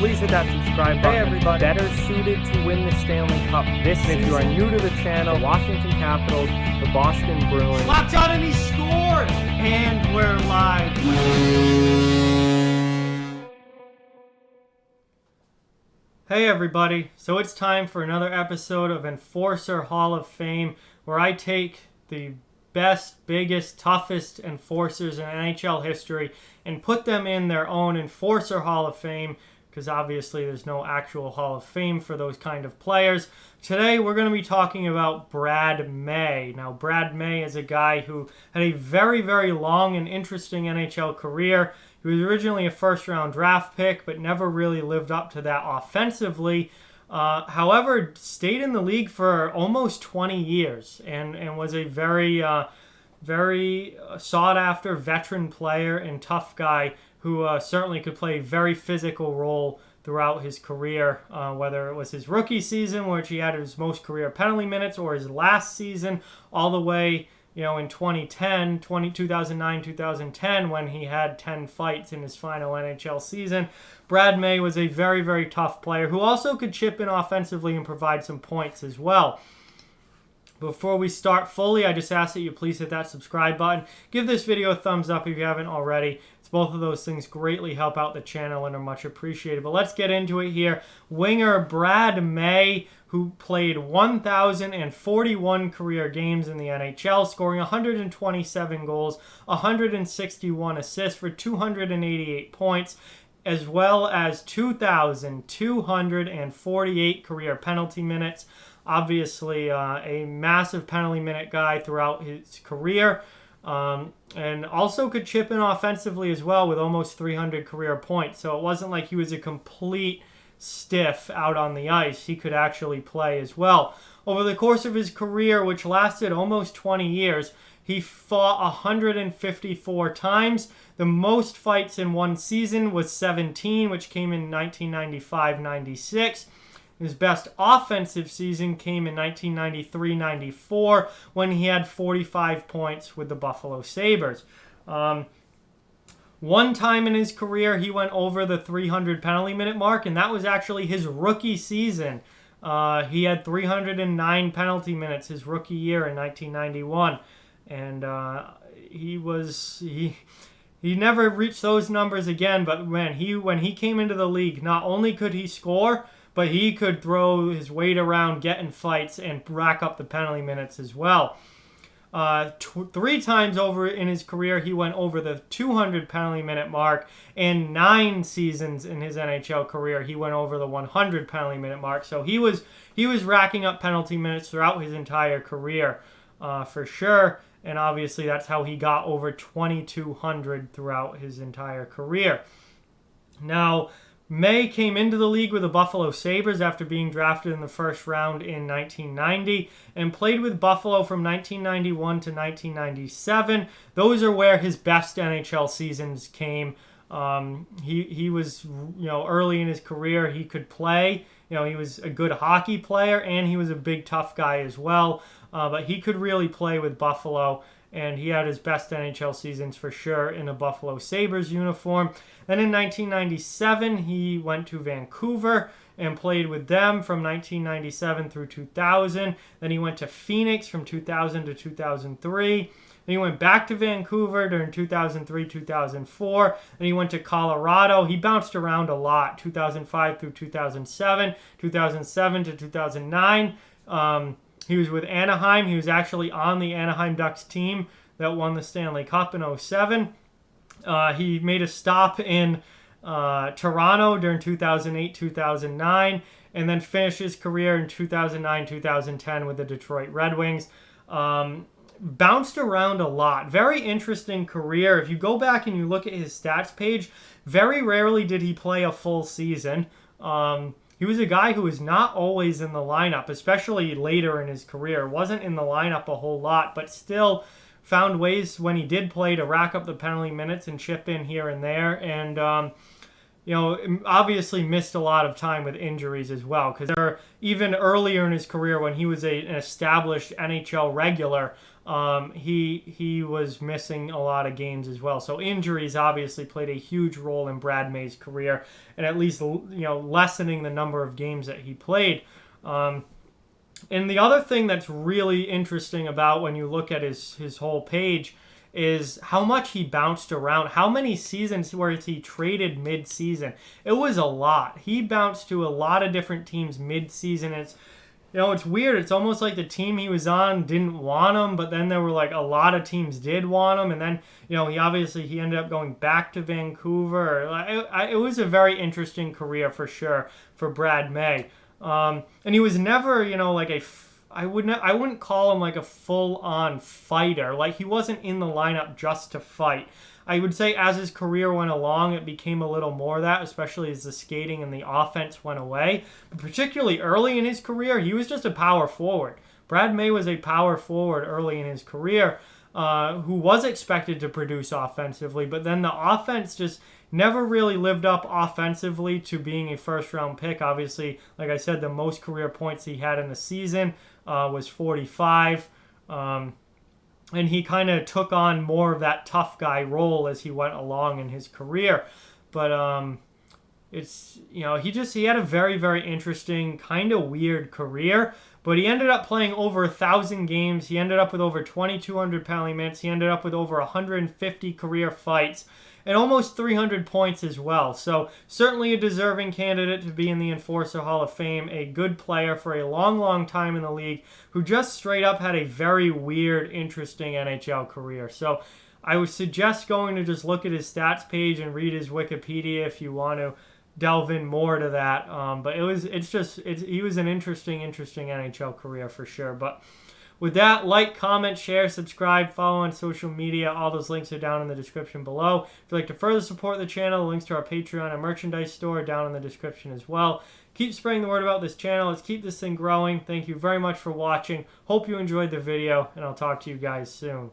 please hit that subscribe button. Hey everybody. Better suited to win the Stanley Cup this season. If you are new to the channel, Washington Capitals, the Boston Bruins. Locked on and he scored! And we're live. Hey everybody. So it's time for another episode of Enforcer Hall of Fame, where I take the best, biggest, toughest enforcers in NHL history and put them in their own Enforcer Hall of Fame, because obviously there's no actual Hall of Fame for those kind of players. Today we're going to be talking about Brad May. Now, Brad May is a guy who had a very, very long and interesting NHL career. He was originally a first-round draft pick, but never really lived up to that offensively. However, stayed in the league for almost 20 years and was a very sought-after veteran player and tough guy who certainly could play a very physical role throughout his career, whether it was his rookie season, which he had his most career penalty minutes, or his last season, all the way in 2009, 2010, when he had 10 fights in his final NHL season. Brad May was a very, very tough player who also could chip in offensively and provide some points as well. Before we start fully, I just ask that you please hit that subscribe button. Give this video a thumbs up if you haven't already. Both of those things greatly help out the channel and are much appreciated. But let's get into it here. Winger Brad May, who played 1,041 career games in the NHL, scoring 127 goals, 161 assists for 288 points, as well as 2,248 career penalty minutes. Obviously, a massive penalty minute guy throughout his career. And also could chip in offensively as well with almost 300 career points. So it wasn't like he was a complete stiff out on the ice. He could actually play as well. Over the course of his career, which lasted almost 20 years, he fought 154 times. The most fights in one season was 17, which came in 1995-96. His best offensive season came in 1993-94 when he had 45 points with the Buffalo Sabres. One time in his career, he went over the 300 penalty minute mark, and that was actually his rookie season. He had 309 penalty minutes his rookie year in 1991, and he never reached those numbers again. But when he came into the league, not only could he score, but he could throw his weight around, get in fights, and rack up the penalty minutes as well. 3 times over in his career, he went over the 200 penalty minute mark, and 9 seasons in his NHL career, he went over the 100 penalty minute mark. So he was racking up penalty minutes throughout his entire career, for sure. And obviously, that's how he got over 2,200 throughout his entire career. Now, May came into the league with the Buffalo Sabres after being drafted in the first round in 1990 and played with Buffalo from 1991 to 1997. Those are where his best NHL seasons came. He was, early in his career, he could play. He was a good hockey player, and he was a big, tough guy as well. But he could really play with Buffalo, and he had his best NHL seasons for sure in a Buffalo Sabres uniform. Then in 1997, he went to Vancouver and played with them from 1997 through 2000. Then he went to Phoenix from 2000 to 2003. Then he went back to Vancouver during 2003-2004. Then he went to Colorado. He bounced around a lot, 2005 through 2007, 2007 to 2009. He was with Anaheim. He was actually on the Anaheim Ducks team that won the Stanley Cup in 2007. He made a stop in Toronto during 2008-2009, and then finished his career in 2009-2010 with the Detroit Red Wings. Bounced around a lot. Very interesting career. If you go back and you look at his stats page, very rarely did he play a full season. He was a guy who was not always in the lineup, especially later in his career. Wasn't in the lineup a whole lot, but still found ways when he did play to rack up the penalty minutes and chip in here and there. And obviously missed a lot of time with injuries as well. Because even earlier in his career, when he was an established NHL regular, he was missing a lot of games as well. So injuries obviously played a huge role in Brad May's career, and at least lessening the number of games that he played. And the other thing that's really interesting about when you look at his whole page is how much he bounced around. How many seasons where he traded mid-season? It was a lot. He bounced to a lot of different teams mid-season. It's weird. It's almost like the team he was on didn't want him, but then there were like a lot of teams did want him, and then he ended up going back to Vancouver. It was a very interesting career for sure for Brad May. And he was never, I wouldn't call him like a full-on fighter. Like, he wasn't in the lineup just to fight. I would say as his career went along, it became a little more of that, especially as the skating and the offense went away. But particularly early in his career, he was just a power forward. Brad May was a power forward early in his career, who was expected to produce offensively, but then the offense just never really lived up offensively to being a first-round pick. Obviously, like I said, the most career points he had in the season was 45. And he kind of took on more of that tough guy role as he went along in his career. But he had a very, very interesting, kind of weird career. But he ended up playing over 1,000 games. He ended up with over 2,200 penalty minutes. He ended up with over 150 career fights and almost 300 points as well. So certainly a deserving candidate to be in the Enforcer Hall of Fame, a good player for a long, long time in the league who just straight up had a very weird, interesting NHL career. So I would suggest going to just look at his stats page and read his Wikipedia if you want to delve in more to that. But he was an interesting NHL career for sure. But with that, like, comment, share, subscribe, follow on social media. All those links are down in the description below. If you'd like to further support the channel, the links to our Patreon and merchandise store are down in the description as well. Keep spreading the word about this channel. Let's keep this thing growing. Thank you very much for watching. Hope you enjoyed the video, and I'll talk to you guys soon.